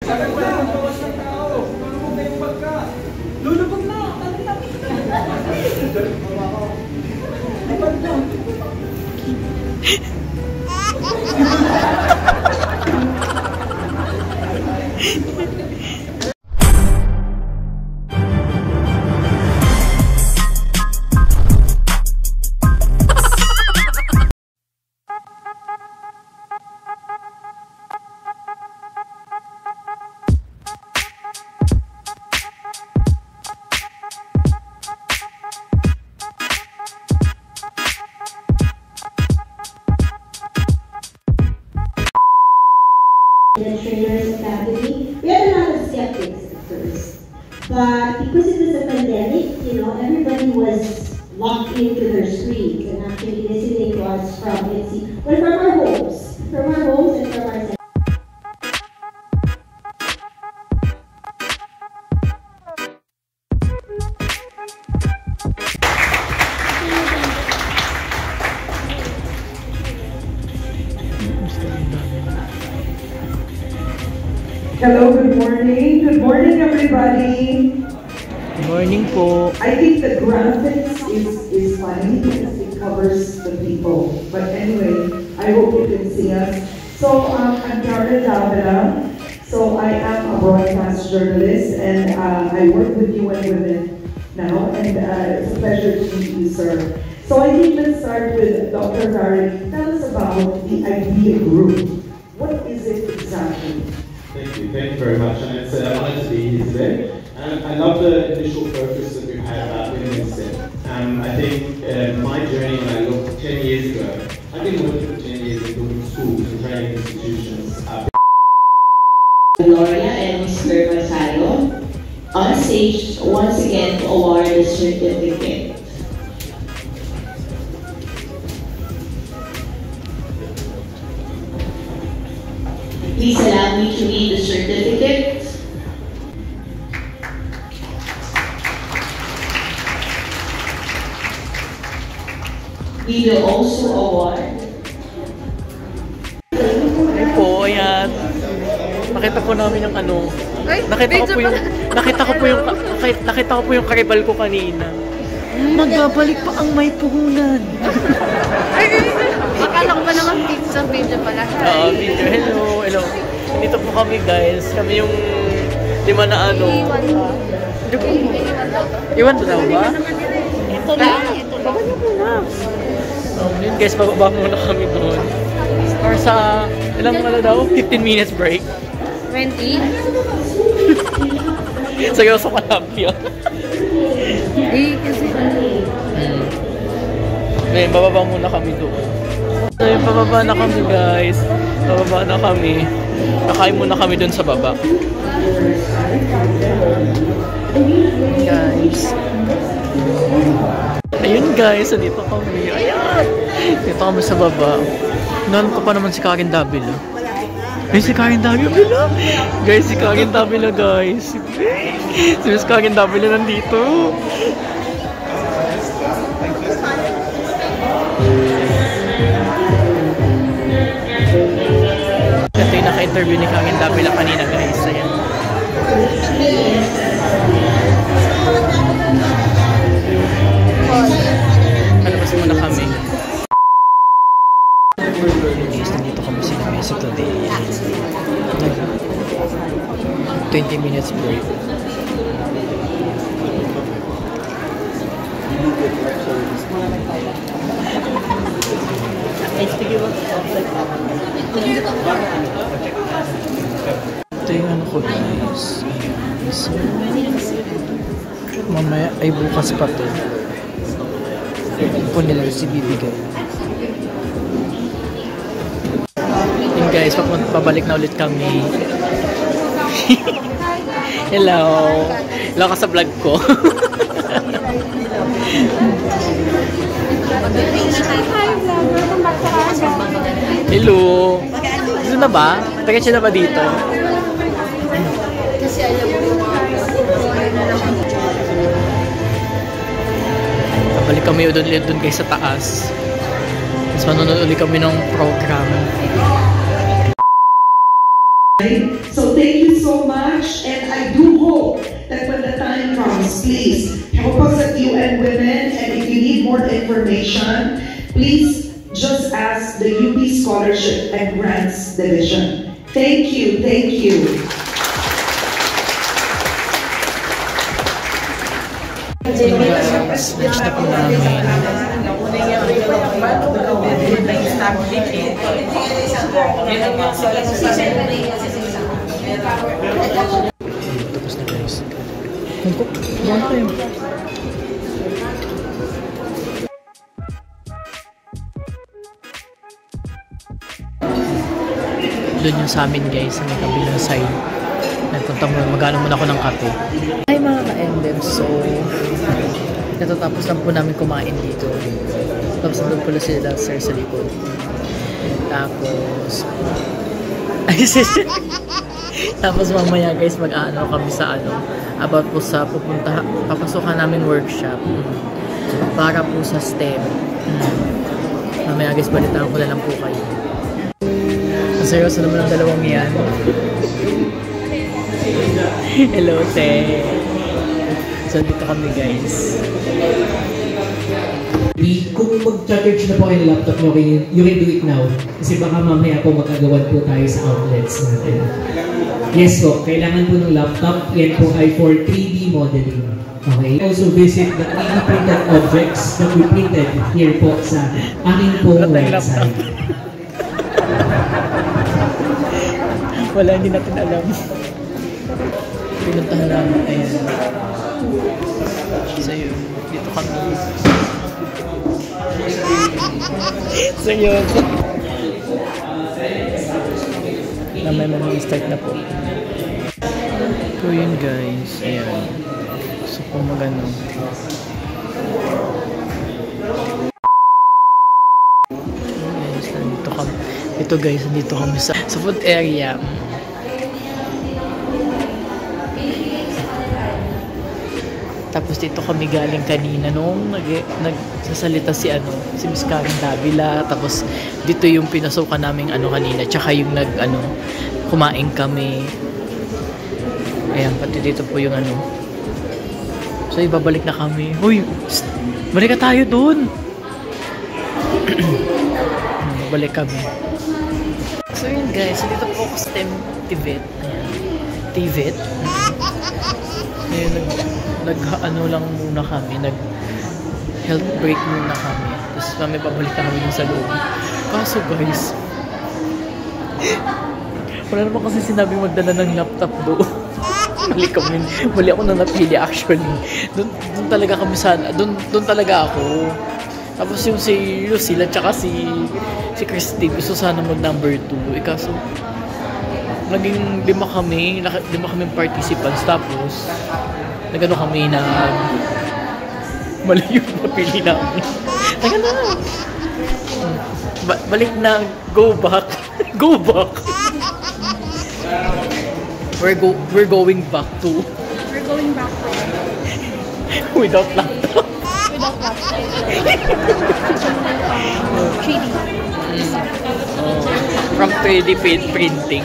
Sagal pa lang ang bawas ng tao. Lulubog na yung pagka. Lulubog na! Dapat na! The Trainers Academy. We had a lot of skeptics at first, but because it was a pandemic, you know, everybody was locked into their screens and actually listening to us from our homes, and from our Hello, good morning. Good morning, everybody. Good morning po. I think the graphics is funny because it covers the people. But anyway, I hope you can see us. So, I'm Carla Davila. So, I am a broadcast journalist and I work with UN Women now. And it's a pleasure to meet you, sir. So, I think let's start with Dr. Varrick. Tell us about the IDEA Group. What is it exactly? Thank you very much, and it's an honor to be here today. I love the initial focus that we've had about women in STEM. I think my journey, when I looked 10 years ago, I've been working for 10 years in building schools and training institutions. Gloria and Mr. Masayo on stage once again to award the certificate. Please allow me to read the certificate. We will also award. Ayun po, ayan. Nakita po namin yung ano. Nakita ko po yung karibal ko kanina. Magbabalik pa ang may puhunan. Akala ko ba naman pizza video pala? Video. Hello. Dito po kami, guys. Kami yung 5 na ano. Iwan ba daw ba? Ito na. Baba niyo muna. Yun guys, bababa muna kami doon. Or sa, ilang ano daw? 15 minutes break. 20? Seryoso ka lang yun. Kasi Ngayon, bababa muna kami doon. So, yung bababa na kami, guys. Bababa na kami. Nakain muna kami doon sa baba. Guys. Ayun, guys. Dito kami. Ayan! Dito kami sa baba. Noon ko pa naman si Karen Davila. Ay, si Karen Davila! Guys, si Karen Davila, guys. Si Miss Karen Davila nandito. Ito yung naka-interview ni Karen Davila kanina, guys. Ayan. Palabas muna kami. Guys, nandito kami sa mesa today. 20 minutes break. Ito yung ano ko, guys. So, mamaya ay bukas pa to. Kung nila si bibigay. Yun guys, pabalik na ulit kami. Hello. Hello ka sa vlog ko. Hello. Gusto na ba? Taga-check na ba dito? kasi alam mo Balik kami ulit doon guys sa taas. Tapos manonood ulit kami ng program. So thank you so much, and I do hope that when the time comes, please help us at UN Women, and if you need more information, please just ask the UP Scholarship and Grants Division. Thank you, thank you. Switch na po namin. Tapos na guys. Hangkok, buwan tayo. Doon yung sa amin guys, sa may kabilang side. Nagpunta magano muna ako ng kape. Hi mga ka-MDM, so natatapos lang po namin kumain dito. Tapos doon pala sila sir sa likod. Tapos tapos mamaya guys mag-ano kami sa about po sa papasokan namin workshop para po sa STEM. Mamaya guys balitaan ko na lang po kayo. Seryoso naman ang dalawang yan. Hello, te. So, dito kami, guys. Kung mag-charge na po kayo ng laptop nyo, you can do it now. Kasi baka mamaya po magagawan po tayo sa outlets natin. Yes po, kailangan po ng laptop. Yan po ay for 3D modeling. Okay? Also visit the 3D printed objects that we printed here po sa aking po website. Wala, hindi natin alam. Pinuntahan namin. Ayan. So yun, dito kami. So yun. May mag-start na po. So yun guys. Ayan. So kung magano. Guys, nandito kami. Ito guys, nandito kami sa food area. Tapos dito kami galing kanina nung nagsasalita si Miss Karen Davila. Tapos dito yung pinasukan naming kanina, tsaka yung kumain kami. Ayan, pati dito po yung So ibabalik na kami. Uy, balik ka tayo dun. Balik kami. So yun guys, dito po ako sa STEM TVET. Ayan. TVET. Ngayon, lang muna kami, health break muna kami. Tapos may pabalik na kami sa loob. Kaso guys, wala naman kasi sinabing magdala ng laptop doon. Mali ako na napili actually. Doon talaga kami doon talaga ako. Tapos yung si Lucille at saka si Christy gusto sana mag number 2. Kaso naging lima kami participants. Tapos nagano kami na mali yung napili namin. Taga na. Balik na. Go back. Go back. We're going back to. We're going back to. Without laptop. Without laptop. 3D. From 3D printing.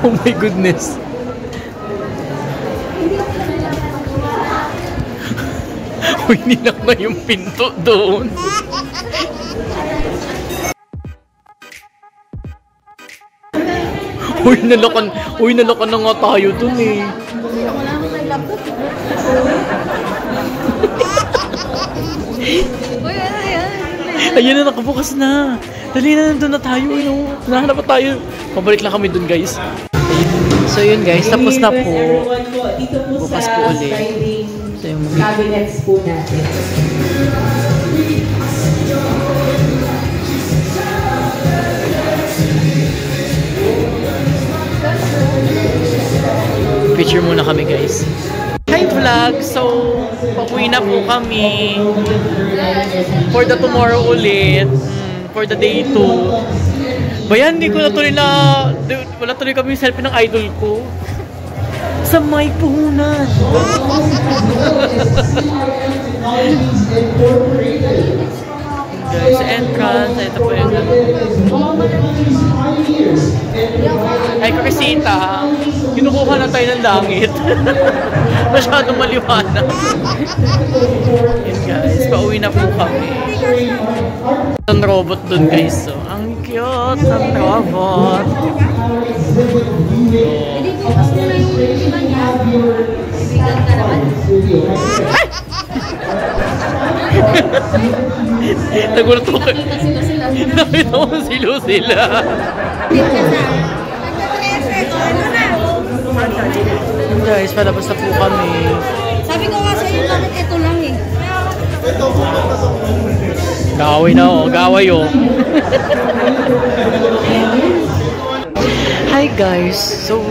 Oh my goodness. Uy, nilak na yung pinto doon. Uy, nalokan na nga tayo dun eh. Wala nang may laptop. Uy, ano yan? Ayun na, nakabukas na. Dali na, nandun na tayo. Nahanap pa tayo. Pabalik lang kami dun guys. So yun guys, tapos na po. Bukas po ulit. So yung cabinets po natin. picture muna kami guys. Hi vlog! So, pauwi na po kami for the tomorrow ulit. For the day 2. Bayan, hindi ko na tuloy wala tuloy kami yung selfie ng idol ko. Sa may puhunan. Guys, entrance. Ito po yung ay, Kakisita. Kinukuha na tayo ng langit. Masyadong maliwanag. Yun guys, pauwi na po kami. Ang robot dun guys. So, ang cute ng robot. Nagulat ko kayo. Nakita mo sila. Guys, palabas na po kami. Sabi ko nga sa'yo, bakit ito lang eh. Gaway na oh, gaway oh. Hi guys, so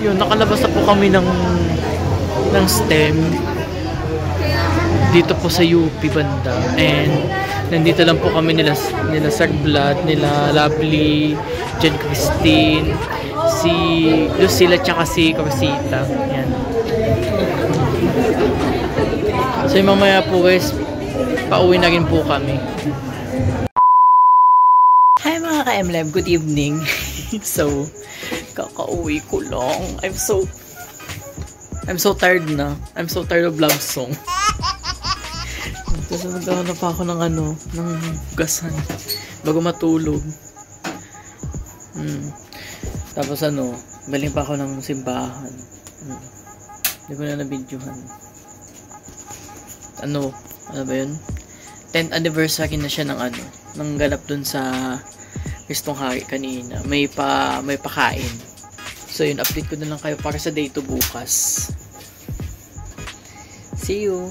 yun, nakalabas na po kami ng STEM dito po sa UP banda, and nandito lang po kami nila Sir Vlad, nila Lovely, Jen Christine, si Lucila tsaka si Cosita. Yan. So mamaya po guys, pauwi na rin po kami. Hi mga ka-MLab, good evening. So, kakauwi ko lang. I'm so tired na. I'm so tired of love song. Tapos nagkahanap pa ako ng ng gasan bago matulog. Tapos baling pa ako ng simbahan. Hindi ko na na-videohan. Ano ba yun? 10th anniversary na siya ng ganap dun sa Kristong Hari kanina. May pakain. So yun, update ko na lang kayo para sa day to bukas. See you!